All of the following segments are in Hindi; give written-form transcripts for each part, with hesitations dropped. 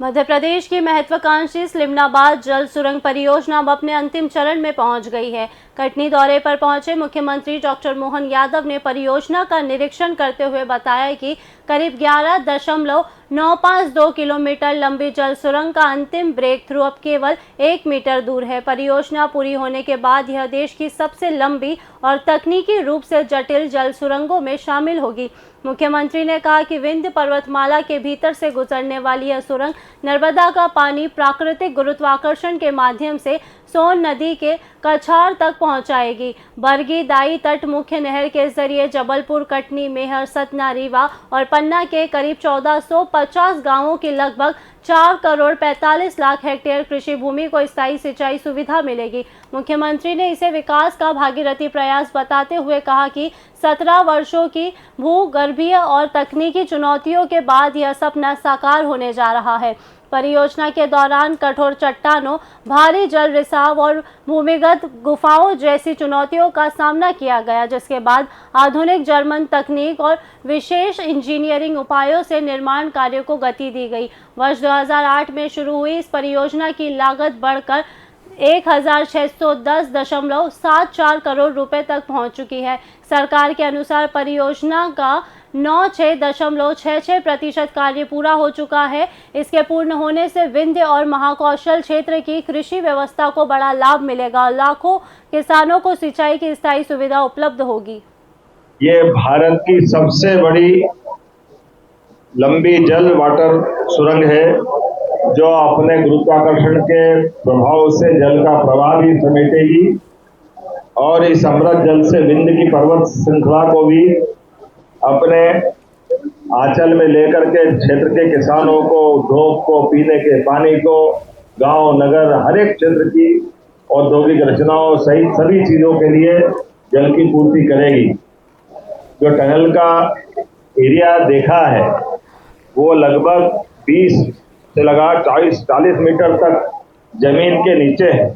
मध्य प्रदेश की महत्वाकांक्षी स्लिमनाबाद जल सुरंग परियोजना अब अपने अंतिम चरण में पहुंच गई है। कटनी दौरे पर पहुंचे मुख्यमंत्री डॉक्टर मोहन यादव ने परियोजना का निरीक्षण करते हुए बताया कि करीब 11.952 किलोमीटर लंबी जल सुरंग का अंतिम ब्रेक थ्रू अब केवल 1 मीटर दूर है। परियोजना पूरी होने के बाद यह देश की सबसे लंबी और तकनीकी रूप से जटिल जल सुरंगों में शामिल होगी। मुख्यमंत्री ने कहा कि विंध्य पर्वतमाला के भीतर से गुजरने वाली यह सुरंग नर्मदा का पानी प्राकृतिक गुरुत्वाकर्षण के माध्यम से सोन नदी के कछार तक पहुंचाएगी। बरगी दाई तट मुख्य नहर के जरिए जबलपुर, कटनी, मेहर, सतना, रीवा और पन्ना के करीब 1450 गांवों की लगभग 4 करोड़ 45 लाख हेक्टेयर कृषि भूमि को स्थायी सिंचाई सुविधा मिलेगी। मुख्यमंत्री ने इसे विकास का भागीरथी प्रयास बताते हुए कहा कि 17 वर्षों की भूगर्भीय और तकनीकी चुनौतियों के बाद यह सपना साकार होने जा रहा है। परियोजना के दौरान कठोर चट्टानों, भारी जल रिसाव और भूमिगत गुफाओं जैसी चुनौतियों का सामना किया गया, जिसके बाद आधुनिक जर्मन तकनीक और विशेष इंजीनियरिंग उपायों से निर्माण कार्यों को गति दी गई। वर्ष 2008 में शुरू हुई इस परियोजना की लागत बढ़कर 1610.74 करोड़ रुपए तक पहुंच चुकी है। सरकार के अनुसार परियोजना का 96.66% कार्य पूरा हो चुका है। इसके पूर्ण होने से विंध्य और महाकौशल क्षेत्र की कृषि व्यवस्था को बड़ा लाभ मिलेगा और लाखों किसानों को सिंचाई की स्थायी सुविधा उपलब्ध होगी। ये भारत की सबसे बड़ी लंबी जल वाटर सुरंग है, जो अपने गुरुत्वाकर्षण के प्रभाव से जल का प्रवाह भी समेटेगी और इस अमृत जल से विंध्य की पर्वत श्रृंखला को भी अपने आंचल में लेकर के क्षेत्र के किसानों को, उद्योग को, पीने के पानी को, गांव नगर हर एक क्षेत्र की औद्योगिक रचनाओं सहित सभी चीजों के लिए जल की पूर्ति करेगी। जो टनल का एरिया देखा है वो लगभग 20 से लगा 40 मीटर तक जमीन के नीचे है।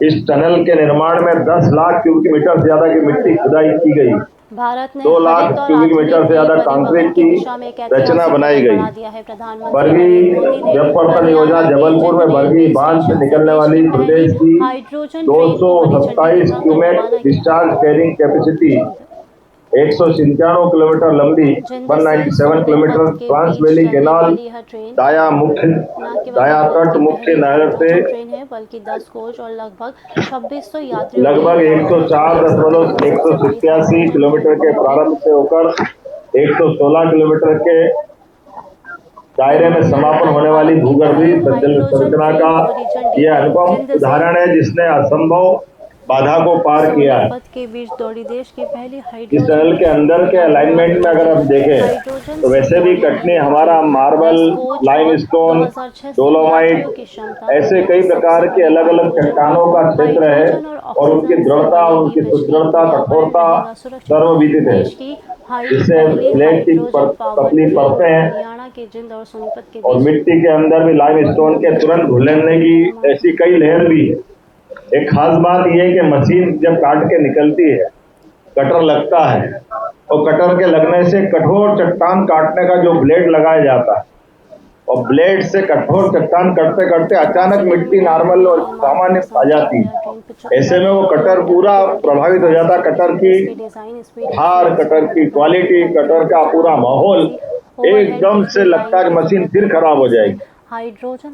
इस टनल के निर्माण में 10 लाख क्यूबिक मीटर से ज्यादा की मिट्टी खुदाई की गई। भारत ने 2 लाख क्यूबिक मीटर से ज्यादा कंक्रीट की रचना बनाई गई। बरगी जलपर्पण परियोजना जबलपुर में बरगी बांध से निकलने वाली प्रदेश की 227 cumec discharge carrying capacity 197 kilometre लंबी 197 किलोमीटर ट्रांस वैली कैनाल दाया तट मुख्य नहर से बल्कि 10 कोच और लगभग 2600 यात्री लगभग 104.187 किलोमीटर के प्रारंभ से होकर 116 किलोमीटर के दायरे में समापन होने वाली भूगर्भीय जल संरचना का यह अनुपम उदाहरण है, जिसने असंभव बाधा को पार किया है। इस टनल के अंदर के अलाइनमेंट में अगर आप देखें तो वैसे भी कटनी हमारा मार्बल, लाइमस्टोन, डोलोमाइट ऐसे कई प्रकार के अलग अलग चट्टानों का क्षेत्र है और उनकी दृढ़ता, उनकी सुदृढ़ता, कठोरता सर्वविदित है। इससे प्लेट की पतली परतें हैं और मिट्टी के अंदर भी लाइमस्टोन के तुरंत घुलने की ऐसी कई लेयर भी है। एक खास बात यह है कि मशीन जब काट के निकलती है, कटर लगता है और कटर के लगने से कठोर चट्टान काटने का जो ब्लेड लगाया जाता है और ब्लेड से कठोर चट्टान करते करते अचानक मिट्टी नॉर्मल और सामान्य आ जाती है। ऐसे में वो कटर पूरा प्रभावित हो जाता है। कटर की धार, कटर की क्वालिटी, कटर का पूरा माहौल एकदम से लगता है कि मशीन फिर खराब हो जाएगी।